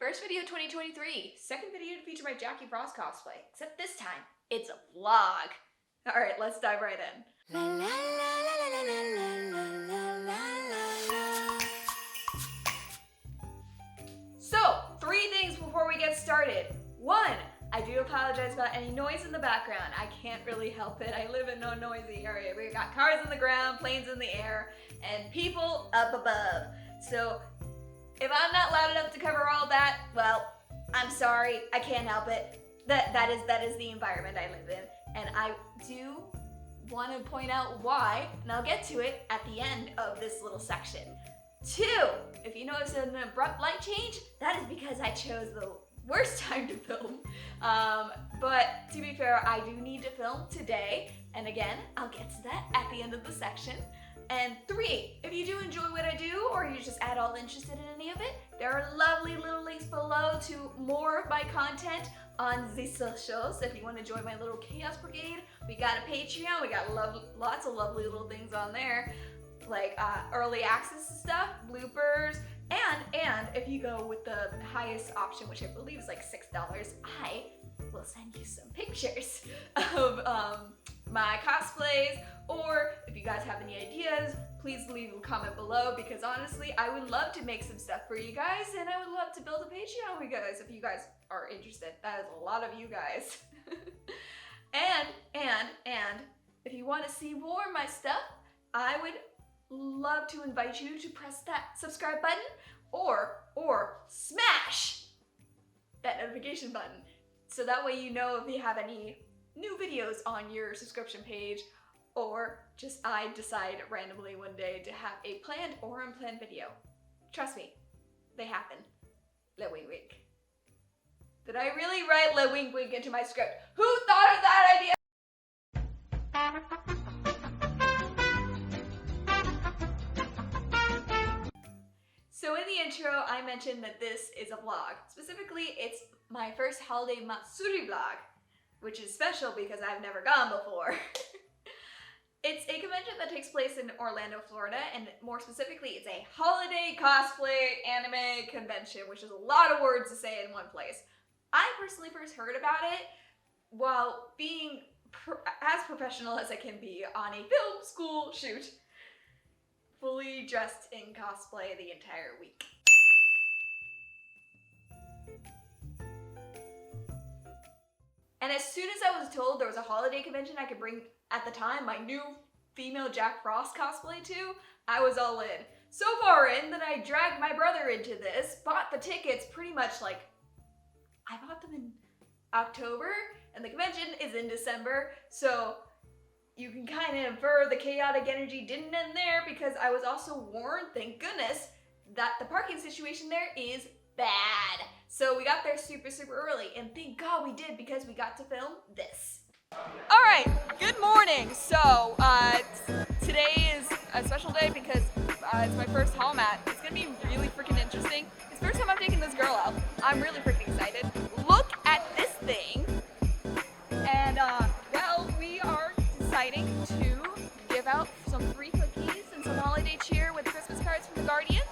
First video 2023, second video to feature my Jackie Frost cosplay, except this time, it's a vlog. Alright, let's dive right in. So, 3 things before we get started. 1, I do apologize about any noise in the background. I can't really help it. I live in no noisy area. We got cars in the ground, planes in the air, and people up above. So, if I'm not loud enough to cover all that, well, I'm sorry, I can't help it. That is the environment I live in. And I do want to point out why, and I'll get to it at the end of this little section. 2, if you notice an abrupt light change, that is because I chose the worst time to film. But to be fair, I do need to film today. And again, I'll get to that at the end of the section. And 3, if you do enjoy what I do, or you're just at all interested in any of it, there are lovely little links below to more of my content on the socials. If you want to join my little Chaos Brigade, we got a Patreon, we got lots of lovely little things on there, like early access stuff, bloopers, and if you go with the highest option, which I believe is like $6, I will send you some pictures of my cosplays, or if you guys have any ideas, please leave a comment below, because honestly, I would love to make some stuff for you guys, and I would love to build a Patreon with you guys if you guys are interested. That is a lot of you guys. and if you want to see more of my stuff, I would love to invite you to press that subscribe button or smash that notification button, so that way you know if you have any new videos on your subscription page, or just I decide randomly one day to have a planned or unplanned video. Trust me, they happen. Le wink wink. Did I really write le wink wink into my script? Who thought of that idea? So in the intro, I mentioned that this is a vlog. Specifically, it's my first holiday Matsuri vlog, which is special because I've never gone before. It's a convention that takes place in Orlando, Florida, and more specifically, it's a holiday cosplay anime convention, which is a lot of words to say in one place. I personally first heard about it while being as professional as I can be on a film school shoot, fully dressed in cosplay the entire week. And as soon as I was told there was a holiday convention I could bring, at the time, my new female Jack Frost cosplay to, I was all in. So far in that I dragged my brother into this, bought the tickets pretty much like, I bought them in October, and the convention is in December, so you can kind of infer the chaotic energy didn't end there, because I was also warned, thank goodness, that the parking situation there is bad. So we got there super early, and thank God we did, because we got to film this. Alright, good morning. So today is a special day because it's my first hall mat. It's gonna be really freaking interesting. It's the first time I'm taking this girl out. I'm really freaking excited. Look at this thing. And well, we are deciding to give out some free cookies and some holiday cheer with Christmas cards from the Guardians,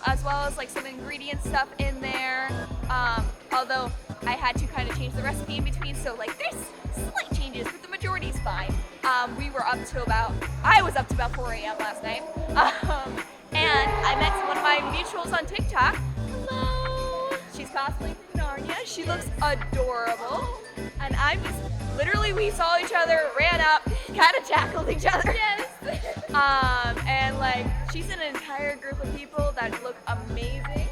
as well as like some ingredient stuff in there. Although I had to kind of change the recipe in between, so like there's slight changes, but the majority's fine. We were up to I was up to about 4 a.m. last night. And I met one of my mutuals on TikTok. Hello! She's cosplaying from Narnia. She looks adorable. And I'm just, literally we saw each other, ran up, kind of tackled each other. Yes! And like, she's in an entire group of people that look amazing.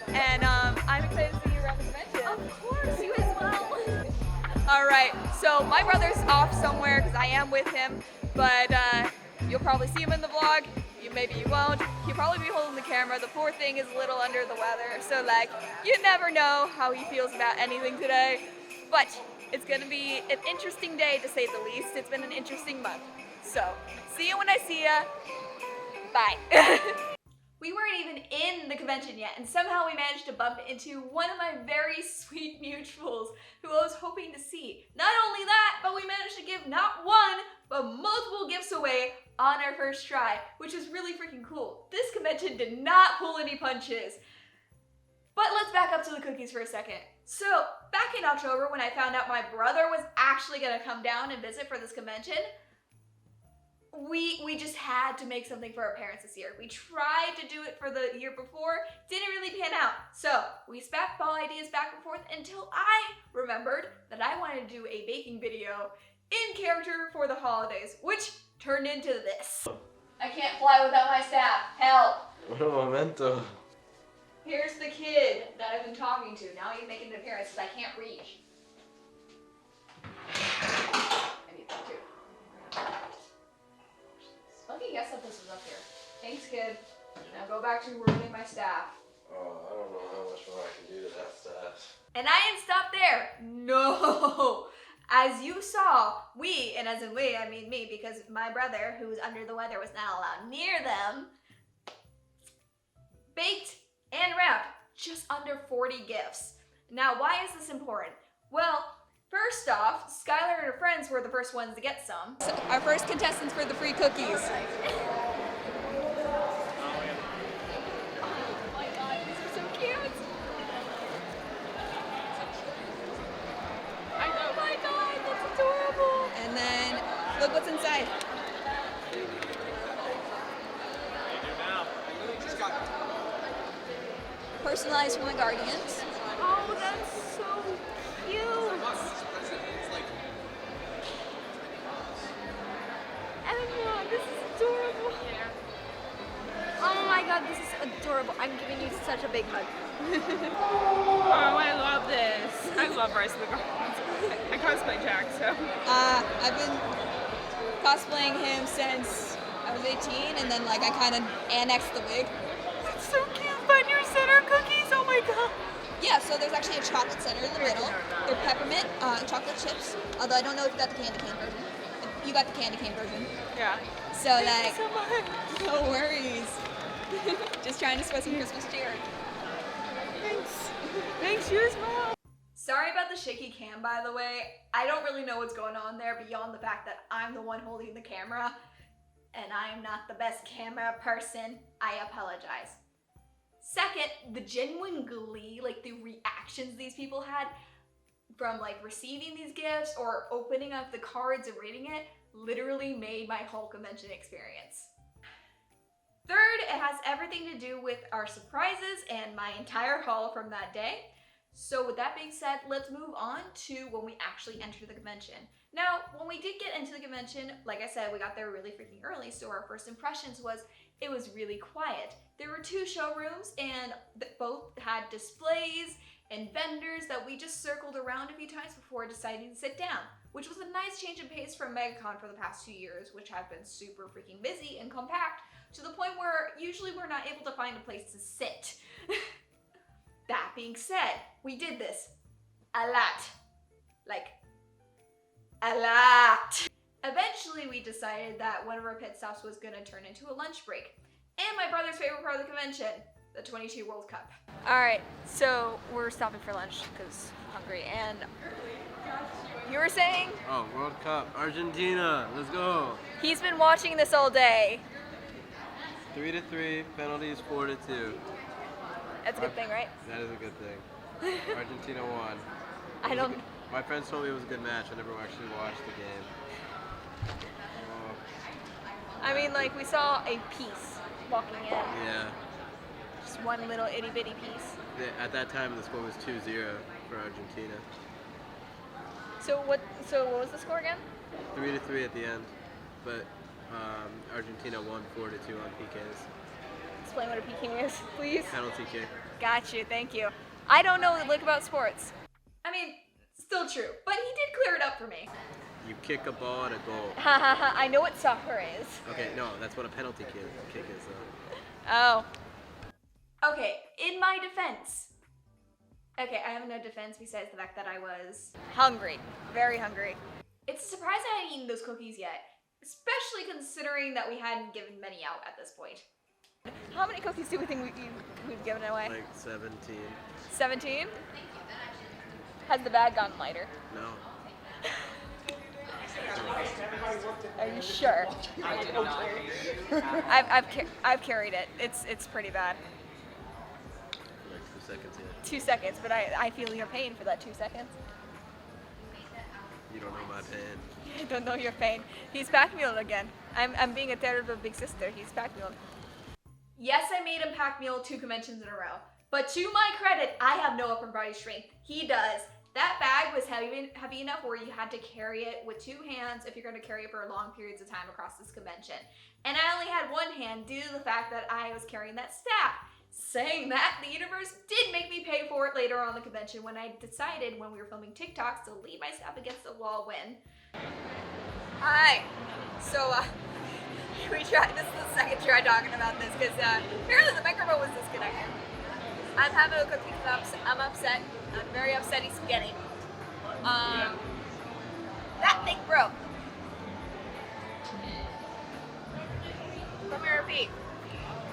And I'm excited to see you around the convention. Of course, you as well. Alright, so my brother's off somewhere because I am with him, but you'll probably see him in the vlog. Maybe you won't. He'll probably be holding the camera. The poor thing is a little under the weather, so like, you never know how he feels about anything today. But it's gonna be an interesting day, to say the least. It's been an interesting month. So, see you when I see ya. Bye. We weren't even in the convention yet, and somehow we managed to bump into one of my very sweet mutuals who I was hoping to see. Not only that, but we managed to give not one, but multiple gifts away on our first try, which is really freaking cool. This convention did not pull any punches. But let's back up to the cookies for a second. So, back in October when I found out my brother was actually gonna come down and visit for this convention, we just had to make something for our parents this year. We tried to do it for the year before, didn't really pan out. So, we spatball ideas back and forth until I remembered that I wanted to do a baking video in character for the holidays, which turned into this. I can't fly without my staff. Help! What a momento. Here's the kid that I've been talking to. Now he's making an appearance because I can't reach. I need that too. Lucky guess that this was up here. Thanks, kid. Now go back to ruining my staff. Oh, I don't know how much more I can do to that staff. And I didn't stop there. No! As you saw, we, and as in we, I mean me, because my brother, who was under the weather, was not allowed near them, baked and wrapped just under 40 gifts. Now, why is this important? Well, first off, Skylar and her friends were the first ones to get some. So our first contestants for the free cookies. Oh my god, these are so cute! Oh my god, that's adorable! And then, look what's inside. Personalized from the Guardians. Oh, that's so cute! Emma, this is adorable! Oh my god, this is adorable. I'm giving you such a big hug. Oh, I love this. I love Rise of the Guardians. I cosplay Jack, so. I've been cosplaying him since I was 18, and then like I kind of annexed the wig. It's so cute. Fun your center cookies. Oh my god. Yeah, so there's actually a chocolate center in the middle. They're peppermint chocolate chips. Although I don't know if you got the candy cane version. You got the candy cane version. Yeah. So Thank you so much. no worries. Just trying to spread some Christmas cheer. Thanks. Thanks, you as well. Sorry about the shaky cam, by the way. I don't really know what's going on there beyond the fact that I'm the one holding the camera, and I am not the best camera person. I apologize. Second, the genuine glee, like the reactions these people had from like receiving these gifts or opening up the cards and reading it, literally made my whole convention experience. Third, it has everything to do with our surprises and my entire haul from that day. So with that being said, let's move on to when we actually entered the convention. Now, when we did get into the convention, like I said, we got there really freaking early, so our first impressions was it was really quiet. There were 2 showrooms and both had displays and vendors that we just circled around a few times before deciding to sit down, which was a nice change of pace from MegaCon for the past 2 years, which have been super freaking busy and compact to the point where usually we're not able to find a place to sit. That being said, we did this a lot. Like, a lot. Eventually, we decided that one of our pit stops was gonna turn into a lunch break. And my brother's favorite part of the convention, the 22 World Cup. All right, so we're stopping for lunch because I'm hungry. And you were saying? Oh, World Cup, Argentina, let's go. He's been watching this all day. 3-3, penalties 4-2. That's a good thing, right? That is a good thing. Argentina won. I don't. My friends told me it was a good match. I never actually watched the game. I mean, like, we saw a piece walking in. Yeah. Just one little itty bitty piece. At that time, the score was 2-0 for Argentina. So what was the score again? 3-3 at the end, but Argentina won 4-2 on PKs. Explain what a PK is, please. Penalty kick. Got you, thank you. I don't know the lick about sports. I mean, still true, but he did clear it up for me. You kick a ball at a goal. Ha ha ha, I know what soccer is. Okay, no, that's what a penalty kick is though. Oh. Okay, in my defense. Okay, I have no defense besides the fact that I was hungry. Very hungry. It's a surprise I hadn't eaten those cookies yet, especially considering that we hadn't given many out at this point. How many cookies do we think we've given away? Like 17. 17? Has the bag gotten lighter? No. Are you sure? I've carried it. It's pretty bad. For like the second yet. 2 seconds, but I feel your pain for that 2 seconds. You don't know my pain. I don't know your pain. He's pack-muled again. I'm being a terrible big sister. He's pack-muled. Yes, I made him pack-mule 2 conventions in a row. But to my credit, I have no upper body strength. He does. That bag was heavy enough where you had to carry it with 2 hands if you're going to carry it for long periods of time across this convention. And I only had 1 hand due to the fact that I was carrying that staff. Saying that, the universe did make me pay for it later on in the convention when I decided when we were filming TikToks to lean my staff against the wall when. Hi. So, this is the second try talking about this because apparently the microphone was disconnected. I'm having a cookie collapse. I'm upset. I'm very upset he's spaghetti. That thing broke. Come here, repeat.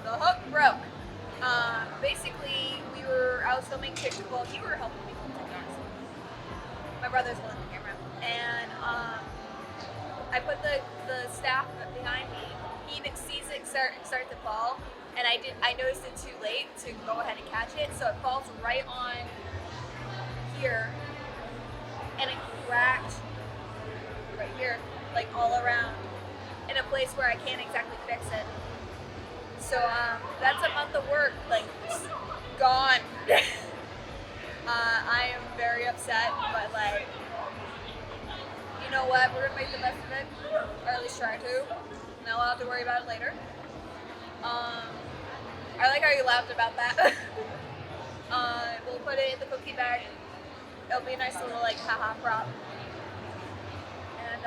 The hook broke. Basically, I was filming TikTok. Well, you were helping me film TikToks. My brother's holding the camera, and I put the staff behind me. He sees it start to fall, and I noticed it too late to go ahead and catch it, so it falls right on here, and it cracked right here, like all around, in a place where I can't exactly fix it. So that's a month of work, like, gone. I am very upset, but like, you know what, we're gonna make the best of it, or at least try to. Now I'll have to worry about it later. I like how you laughed about that. We'll put it in the cookie bag. It'll be a nice little like haha prop. And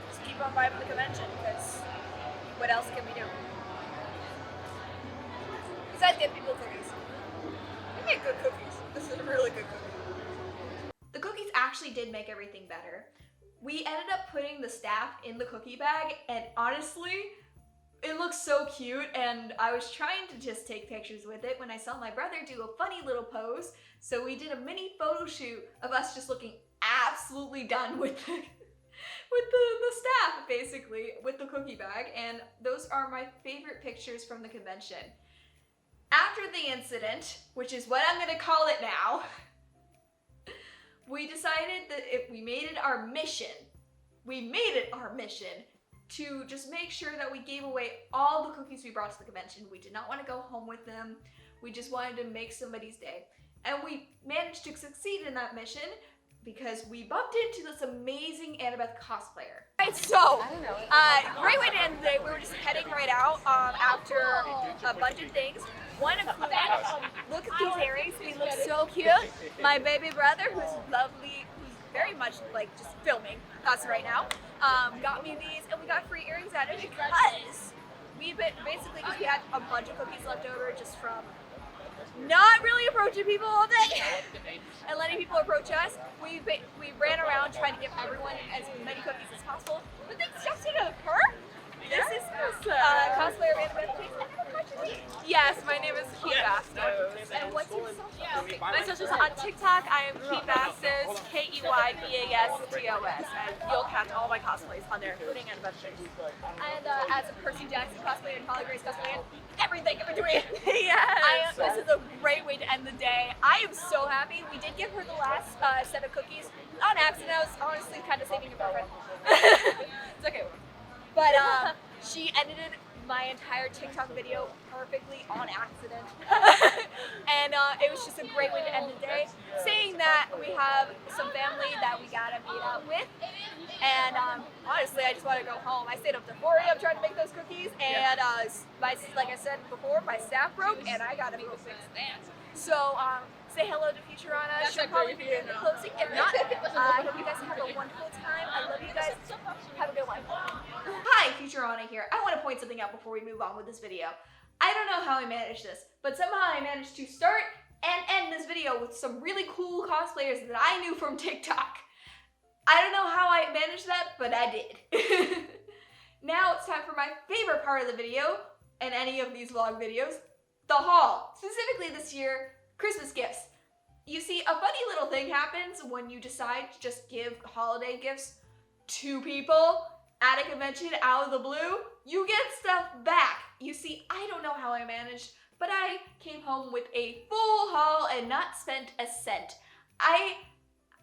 just keep on vibing the convention, because what else can we do? Besides give people cookies. We make good cookies. This is a really good cookie. The cookies actually did make everything better. We ended up putting the staff in the cookie bag, and honestly, it looks so cute, and I was trying to just take pictures with it when I saw my brother do a funny little pose, so we did a mini photo shoot of us just looking absolutely done with the staff, basically, with the cookie bag, and those are my favorite pictures from the convention. After the incident, which is what I'm gonna call it now, we decided that we made it our mission to just make sure that we gave away all the cookies we brought to the convention. We did not want to go home with them. We just wanted to make somebody's day. And we managed to succeed in that mission because we bumped into this amazing Annabeth cosplayer. Alright, so, great way to end the day. We were just heading right out after a bunch of things. One included, look at these earrings, they look so cute. My baby brother, who's lovely, who's very much like just filming us right now, got me these, and we got free earrings out of it because we had a bunch of cookies left over just from not really approaching people all day and letting people approach us. We ran around trying to give everyone as many cookies as possible, but things just didn't occur. This is cosplayer Annabeth. Yes, my name is Bastos. And what's your social? My socials on TikTok, I am Bastos, KEYBASTOS, and you'll catch all my cosplays on there, including Annabeth. And as a Percy Jackson cosplayer and Holly Grace cosplayer, and everything in between. Yes. This is a great way to end the day. I am so happy. We did give her the last set of cookies on accident. I was honestly kind of saving your girlfriend. It's okay. But she edited my entire TikTok video perfectly on accident. And it was just a great way to end the day. Saying that, we have some family that we gotta meet up with. And honestly, I just want to go home. I stayed up to 4 a.m. trying to make those cookies. And like I said before, my staff broke and I gotta go fix that. So say hello to Futurana. She'll probably be in the closing. If not, I hope you guys have a wonderful time. I love you guys. Have a good one. Hi, Futurana here. I want to point something out before we move on with this video. I don't know how I managed this, but somehow I managed to start and end this video with some really cool cosplayers that I knew from TikTok. I don't know how I managed that, but I did. Now it's time for my favorite part of the video, and any of these vlog videos, the haul. Specifically this year, Christmas gifts. You see, a funny little thing happens when you decide to just give holiday gifts to people at a convention out of the blue. You get stuff back. You see, I don't know how I managed, but I came home with a full haul and not spent a cent. I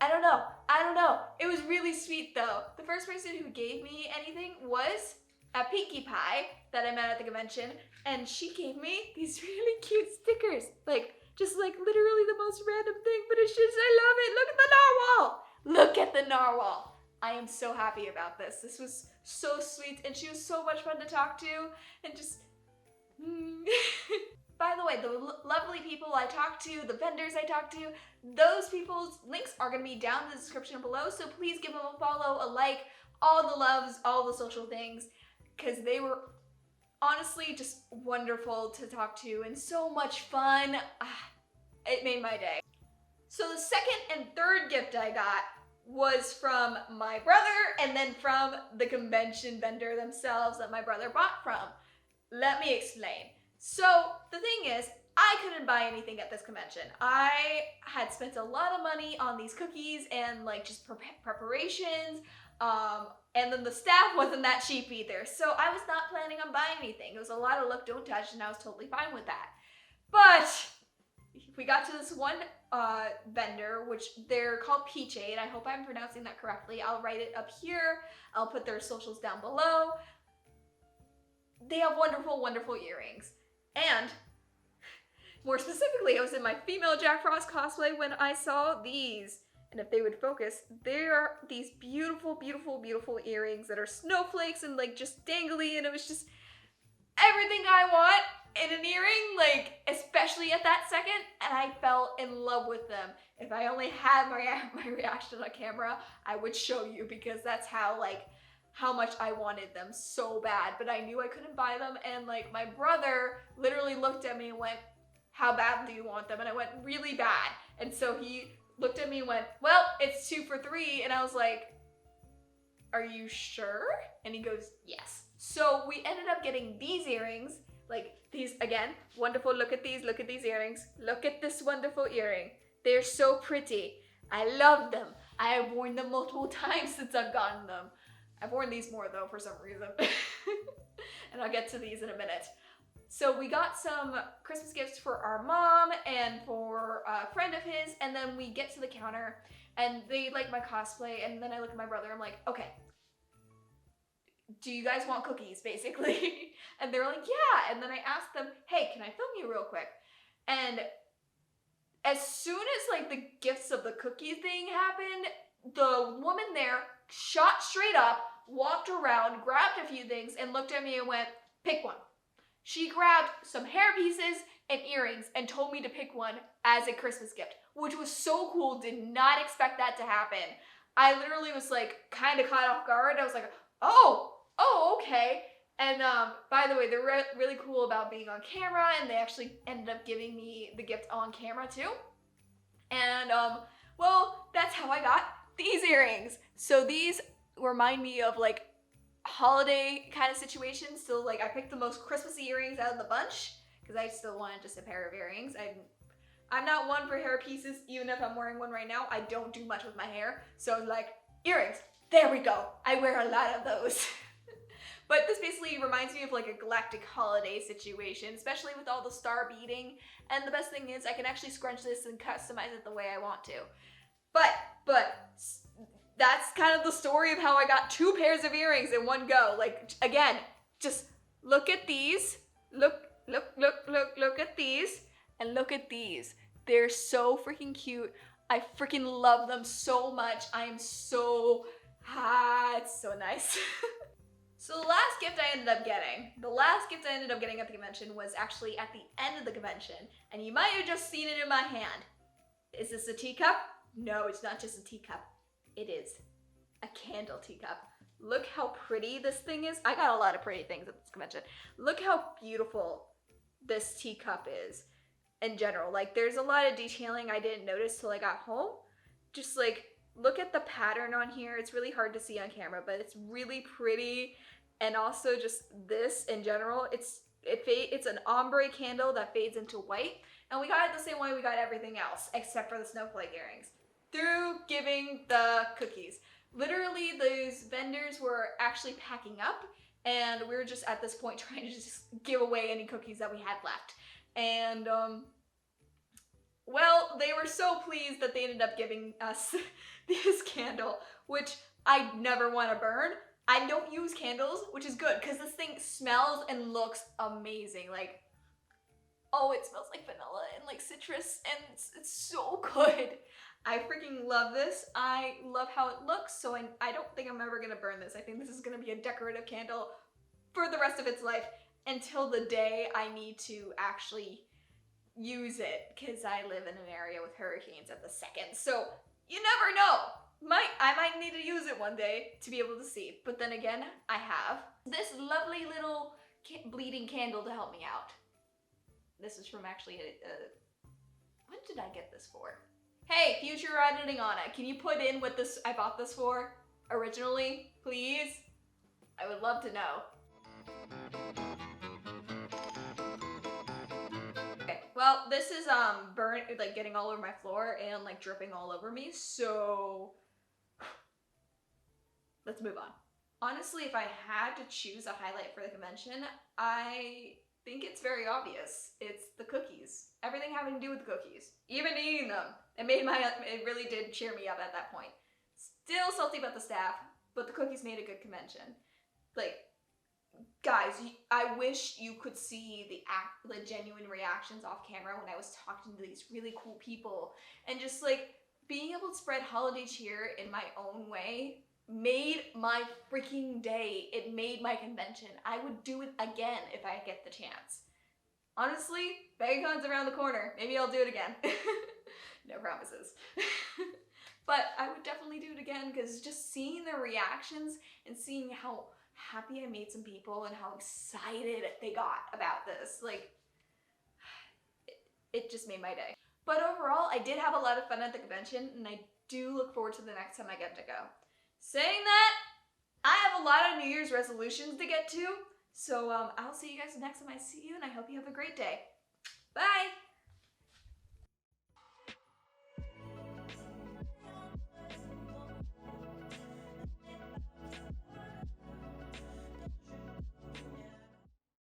don't know. It was really sweet though. The first person who gave me anything was a Pinkie Pie that I met at the convention, and she gave me these really cute stickers. Like, just like literally the most random thing, but it's just, I love it. Look at the narwhal. Look at the narwhal. I am so happy about this. This was so sweet, and she was so much fun to talk to, and just, By the way, the lovely people I talked to, the vendors I talked to, those people's links are going to be down in the description below, so please give them a follow, a like, all the loves, all the social things, because they were honestly just wonderful to talk to and so much fun. It made my day. So the second and third gift I got was from my brother and then from the convention vendor themselves that my brother bought from. Let me explain. So the thing is, I couldn't buy anything at this convention. I had spent a lot of money on these cookies and like just preparations, and then the staff wasn't that cheap either. So I was not planning on buying anything. It was a lot of look, don't touch, and I was totally fine with that. But we got to this one vendor, which they're called Peachade. I hope I'm pronouncing that correctly. I'll write it up here. I'll put their socials down below. They have wonderful, wonderful earrings. And more specifically, I was in my female Jack Frost cosplay when I saw these. And if they would focus, they are these beautiful, beautiful, beautiful earrings that are snowflakes and like just dangly, and it was just everything I want in an earring, like especially at that second, and I fell in love with them. If I only had my reaction on camera, I would show you, because that's how much I wanted them so bad, but I knew I couldn't buy them, and like my brother literally looked at me and went, "How bad do you want them?" And I went, "Really bad." And so he looked at me and went, "Well, it's 2 for $3." And I was like, "Are you sure?" And he goes, "Yes." So we ended up getting these earrings, like these, again, wonderful. Look at these earrings. Look at this wonderful earring. They're so pretty. I love them. I have worn them multiple times since I've gotten them. I've worn these more though for some reason. And I'll get to these in a minute. So we got some Christmas gifts for our mom and for a friend of his, and then we get to the counter and they like my cosplay, and then I look at my brother, I'm like, "Okay, do you guys want cookies?" basically. And they're like, "Yeah." And then I asked them, "Hey, can I film you real quick?" And as soon as like the gifts of the cookie thing happened, the woman there shot straight up, walked around, grabbed a few things, and looked at me and went, "Pick one." She grabbed some hair pieces and earrings and told me to pick one as a Christmas gift, which was so cool. Did not expect that to happen. I literally was like kind of caught off guard. I was like, oh, okay. And by the way, they're really cool about being on camera, and they actually ended up giving me the gift on camera too. And well, that's how I got these earrings. So these remind me of like holiday kind of situations. So like I picked the most Christmassy earrings out of the bunch because I still wanted just a pair of earrings. I'm not one for hair pieces, even if I'm wearing one right now. I don't do much with my hair. So like, earrings, there we go. I wear a lot of those. But this basically reminds me of like a galactic holiday situation, especially with all the star beading. And the best thing is I can actually scrunch this and customize it the way I want to. But that's kind of the story of how I got 2 pairs of earrings in one go. Like, again, just look at these. Look at these. And look at these. They're so freaking cute. I freaking love them so much. I am so it's so nice. So the last gift I ended up getting at the convention was actually at the end of the convention. And you might have just seen it in my hand. Is this a teacup? No, it's not just a teacup. It is a candle teacup. Look how pretty this thing is. I got a lot of pretty things at this convention. Look how beautiful this teacup is in general. Like, there's a lot of detailing I didn't notice till I got home. Just like, look at the pattern on here. It's really hard to see on camera, but it's really pretty. And also just this in general, it's an ombre candle that fades into white. And we got it the same way we got everything else, except for the snowflake earrings, through giving the cookies. Literally, those vendors were actually packing up, and we were just at this point trying to just give away any cookies that we had left. And, well, they were so pleased that they ended up giving us this candle, which I never want to burn. I don't use candles, which is good, because this thing smells and looks amazing. Like, oh, it smells like vanilla and like citrus, and it's so good. I freaking love this. I love how it looks, so I don't think I'm ever gonna burn this. I think this is gonna be a decorative candle for the rest of its life until the day I need to actually use it, because I live in an area with hurricanes at the second. So you never know. I might need to use it one day to be able to see. But then again, I have this lovely little bleeding candle to help me out. This is from actually when did I get this for? Hey, future editing on it. Can you put in what I bought this for originally, please? I would love to know. Okay, well, this is burnt, like getting all over my floor and like dripping all over me, so let's move on. Honestly, if I had to choose a highlight for the convention, I think it's very obvious. It's the cookies. Everything having to do with the cookies. Even eating them. It really did cheer me up at that point. Still salty about the staff, but the cookies made a good convention. Like, guys, I wish you could see the genuine reactions off camera when I was talking to these really cool people, and just like being able to spread holiday cheer in my own way made my freaking day. It made my convention. I would do it again if I get the chance. Honestly, BegaCon's around the corner. Maybe I'll do it again. No promises. But I would definitely do it again, because just seeing their reactions and seeing how happy I made some people and how excited they got about this, like, it just made my day. But overall, I did have a lot of fun at the convention, and I do look forward to the next time I get to go. Saying that, I have a lot of New Year's resolutions to get to, so I'll see you guys next time I see you, and I hope you have a great day. Bye!